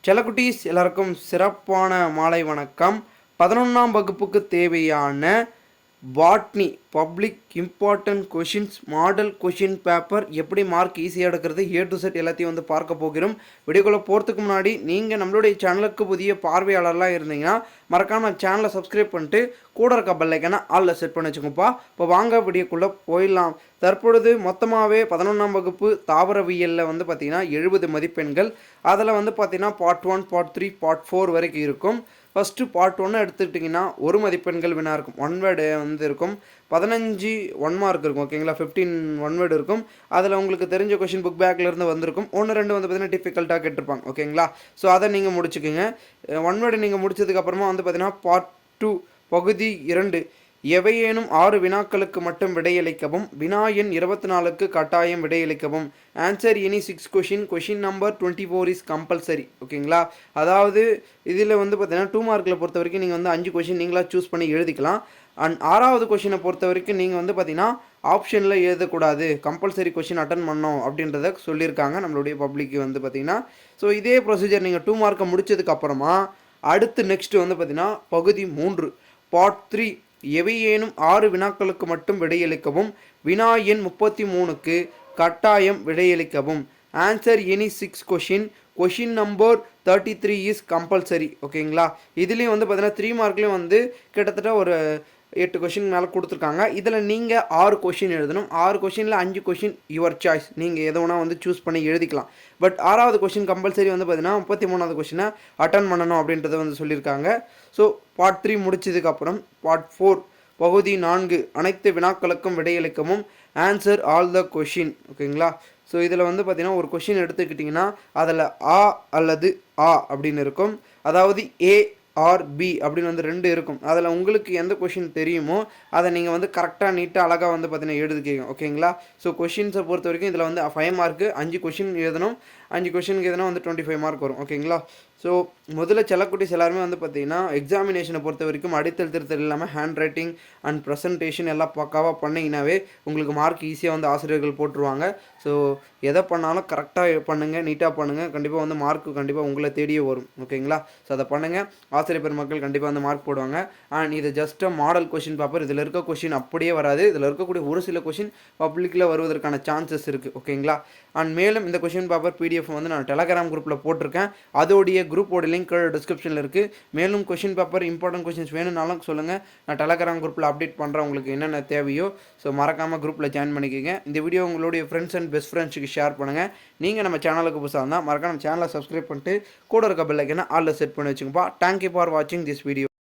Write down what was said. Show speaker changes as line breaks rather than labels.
செல்லக்குட்டீஸ் எல்லாருக்கும் சிறப்பான மாலை வணக்கம். 11ஆம் வகுப்புக்கு தேவையான botany public important questions model question paper எப்படி மார்க் ஈஸியாக எடுக்கிறது A to Z எல்லாத்தையும் வந்து பார்க்க போகிறோம். வீடியோக்குள்ளே போகிறதுக்கு முன்னாடி நீங்கள் நம்மளுடைய சேனலுக்கு புதிய பார்வையாளர்லாம் இருந்தீங்கன்னா மறக்காமல் சேனலை சப்ஸ்கிரைப் பண்ணிட்டு கூட இருக்க பெல் ஐக்கானை ஆல்ல செட் பண்ணி வச்சுக்கோப்பா. இப்போ வாங்க வீடியோக்குள்ளே போயிடலாம். தற்பொழுது மொத்தமாகவே 11ஆம் வகுப்பு தாவரவியலில் வந்து பார்த்திங்கன்னா 70 மதிப்பெண்கள். அதில் வந்து பார்த்திங்கன்னா பார்ட் 1 பார்ட் 3 பார்ட் 4 வரைக்கும் இருக்கும். ஃபஸ்ட்டு பார்ட் 1 எடுத்துக்கிட்டிங்கன்னா 1 மதிப்பெண்கள் வினா இருக்கும். 1 வேர்டு வந்து இருக்கும். 15 1 மார்க் இருக்கும். ஓகேங்களா, 15 1 வேர்டு இருக்கும். அதில் உங்களுக்கு தெரிஞ்ச கொஷின் புக் பேக்லேருந்து வந்திருக்கும். 1 2 வந்து பார்த்திங்கன்னா டிஃபிகல்ட்டாக கேட்டிருப்பாங்க. ஓகேங்களா, ஸோ அதை நீங்கள் முடிச்சுக்கோங்க. 1 வேர்டு நீங்கள் முடிச்சதுக்கப்புறமா வந்து பார்த்திங்கன்னா பார்ட் 2 பகுதி 2 எவையேனும் 6 வினாக்களுக்கு மட்டும் விடையளிக்கவும். வினா எண் 24க்கு கட்டாயம் விடையளிக்கவும். Answer any 6 question number 24 is compulsory. ஓகேங்களா, அதாவது இதில் வந்து பார்த்தீங்கன்னா 2 மார்க்கில் பொறுத்த வரைக்கும் நீங்கள் வந்து 5 கொஷின் நீங்களாக சூஸ் பண்ணி எழுதிக்கலாம். அண்ட் 6வது கொஷினை பொறுத்த வரைக்கும் நீங்கள் வந்து பார்த்தீங்கன்னா ஆப்ஷனில் எழுதக்கூடாது, கம்பல்சரி கொஷின் அட்டன் பண்ணோம் அப்படின்றத சொல்லியிருக்காங்க நம்மளுடைய பப்ளிக்கு வந்து பார்த்தீங்கன்னா. ஸோ இதே ப்ரொசீஜர் நீங்கள் 2 மார்க்கை முடிச்சதுக்கப்புறமா அடுத்து நெக்ஸ்ட்டு வந்து பார்த்தீங்கன்னா பகுதி 3 பார்ட் 3 எவையேனும் 6 வினாக்களுக்கு மட்டும் விடையளிக்கவும். வினா எண் 33க்கு கட்டாயம் விடையளிக்கவும். Answer any 6 question number 33 is compulsory. ஓகேங்களா, இதுலேயும் வந்து பார்த்தீங்கன்னா 3 மார்க்லேயும் வந்து கிட்டத்தட்ட ஒரு 8 கொஷின் மேலே கொடுத்துருக்காங்க. இதில் நீங்கள் 6 கொஷின் எழுதணும். 6 கொஷினில் 5 கொஷின் யுவர் சாய்ஸ், நீங்கள் எது வேணால் வந்து சூஸ் பண்ணி எழுதிக்கலாம். பட் 6வது கொஷின் கம்பல்சரி வந்து பார்த்தீங்கன்னா 33வது கொஷினை அட்டன் பண்ணணும் அப்படின்றத வந்து சொல்லியிருக்காங்க. ஸோ பார்ட் 3 முடிச்சதுக்கப்புறம் பார்ட் 4 பகுதி 4 அனைத்து வினாக்களுக்கும் விடையளிக்கவும். Answer all the question. ஓகேங்களா, ஸோ இதில் வந்து பார்த்தீங்கன்னா ஒரு கொஷின் எடுத்துக்கிட்டிங்கன்னா அதில் ஆ அல்லது ஆ அப்படின்னு இருக்கும். அதாவது ஏ ஆர் பி அப்படின்னு வந்து 2 இருக்கும். அதில் உங்களுக்கு எந்த கொஷின் தெரியுமோ அதை நீங்கள் வந்து கரெக்டாக நீட்டாக அழகாக வந்து பார்த்தீங்கன்னா எழுதிக்கிங்க. ஓகேங்களா, ஸோ கொஷின்ஸை பொறுத்த வரைக்கும் இதில் வந்து 5 மார்க்கு 5 கொஷின் எழுதணும். 5 கொஷினுக்கு எதுனா வந்து 25 மார்க் வரும். ஓகேங்களா, ஸோ முதல்ல செல்லக்குட்டிஸ் எல்லாருமே வந்து பார்த்தீங்கன்னா எக்ஸாமினேஷனை பொறுத்த வரைக்கும் அடித்தல் திருத்தல் இல்லாமல் ஹேண்ட் ரைட்டிங் அண்ட் ப்ரெசன்டேஷன் எல்லாம் பக்காவாக பண்ணிங்கனாவே உங்களுக்கு மார்க் ஈஸியாக வந்து ஆசிரியர்கள் போட்டுருவாங்க. ஸோ எதை பண்ணாலும் கரெக்டாக பண்ணுங்கள், நீட்டாக பண்ணுங்கள், கண்டிப்பாக வந்து மார்க்கு கண்டிப்பாக உங்களை தேடியே வரும். ஓகேங்களா, ஸோ அதை பண்ணுங்கள், ஆசிரியர் பெருமக்கள் கண்டிப்பாக வந்து மார்க் போடுவாங்க. அண்ட் இது ஜஸ்ட் மாடல் கொஷின் பேப்பர். இதில் இருக்க கொஷின் அப்படியே வராது. இதில் இருக்கக்கூடிய ஒரு சில கொஷின் பப்ளிக்கில் வருவதற்கான சான்சஸ் இருக்குது. ஓகேங்களா, அண்ட் மேலும் இந்த கொஷின் பேப்பர் PDF வந்து நான் டெலகிராம் குரூப்பில் போட்டிருக்கேன். அதோடைய குரூப்போட லிங்க் டிஸ்கிரிப்ஷனில் இருக்குது. மேலும் கொஷின் பேப்பர் இம்பார்ட்டன்ட் கொஷின்ஸ் வேணும்னாலும் சொல்லுங்கள், நான் டெலகிராம் குரூப்பில் அப்டேட் பண்ணுறேன் உங்களுக்கு என்னென்ன தேவையோ. ஸோ மறக்காமல் குரூப்பில் ஜாயின் பண்ணிக்கோங்க. இந்த வீடியோ உங்களுடைய ஃப்ரெண்ட்ஸ் அண்ட் பெஸ்ட் ஃப்ரெண்ட்ஸுக்கு ஷேர் பண்ணுங்கள். நீங்கள் நம்ம சேனலுக்கு புதுசாக இருந்தால் மறக்காம சேனலை சப்ஸ்கிரைப் பண்ணிட்டு கூட இருக்க பெல் ஐக்கானை ஆல்ல செட் பண்ணி வச்சுங்கப்பா. தேங்க்யூ ஃபார் வாட்சிங் திஸ் வீடியோ.